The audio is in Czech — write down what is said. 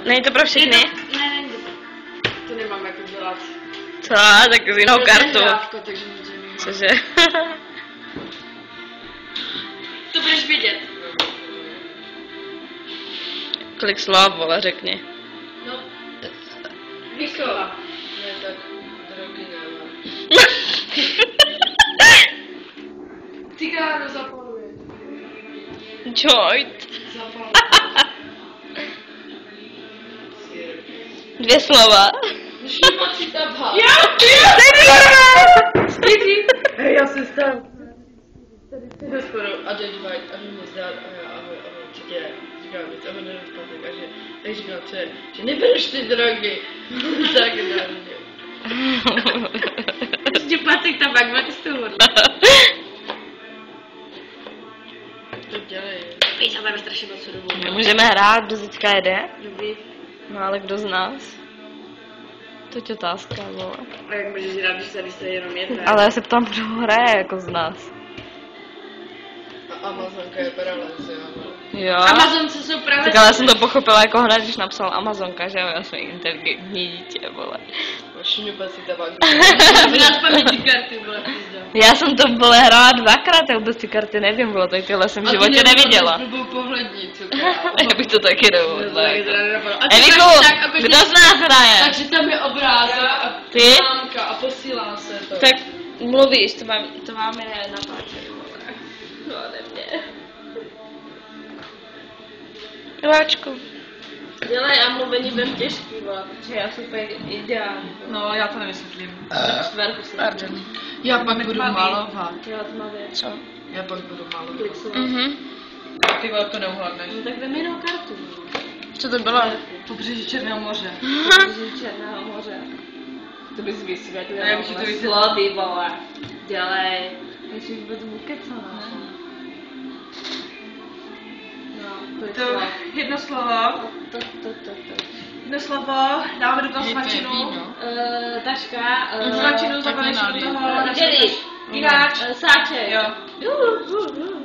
Není to pro všechny? Ne, není to nemám jako dělat. Co? Tak z jinou kartu. Takže nic jiného. Cože? To budeš vidět. Kolik slov, vole, řekni. No, vyslova. Ne, tak drogy nemám. Cigáro zapaluje. Joint. Zapaluje. 2 slova. Šípa si tabha. Hej, já si stám. Tady skoro a teď a mě zdá a určitě říkám věc a on nedostatek a že říkám, že nebereš ty drogy. Tak dále. Ještě Patrik tabak, máte z toho hodně. To dělej. Víš, ale máme strašně moc dobu. Můžeme hrát, kdo teďka jede? Dobrý. No ale kdo z nás? To je otázka, vole. A jak můžeš hrát, když tady se jenom jedna? Ale já se ptám, kdo hraje jako z nás. A Amazonka je paralýza, Jo. Amazonce jsou právě... Tak ale já jsem to pochopila jako hned, když napsal Amazonka, že jo, já jsem inteligentní dítě, vole. Šňupa si tabak. Vydát paměti karty, vole, pizda. Já jsem to, vole, hrála 2krát, já vůbec ty karty nevím, vole, tak tyhle jsem v životě neviděla. A ty nebyl pohlední, co Já bych to taky nevěděla. Eviku, Eviku, kdo z nás hraje? Takže tam je obrázek a Ty? známka a posílá se to. Tak mluvíš, to máme natáčet, vole. No, ode mě. Miláčku. Dělej a mluvení budem těžký, vole, protože já jsem úplně ideální. No, já to nevysvětlím. Čtverku si. Pardon. Já pak budu malovat. Já to mám věc. Co? Já pak budu malovat. Mhm. Ty vole, to neuhladneš. No tak vem jinou kartu. Co to bylo? Pobřeží Černého moře. Z Černého moře. To bys vysvětlil. Já bych ti to vysvětlila. Slovy, vole. Dělej. Já jsi vůbec ukecaná. No, kolik To slov? jedno slovo. To. Jedno slovo, dáme do toho svačinu. Taška. Svačinu zabalíš do toho. Dělí. Jináč. Sáček. Jo.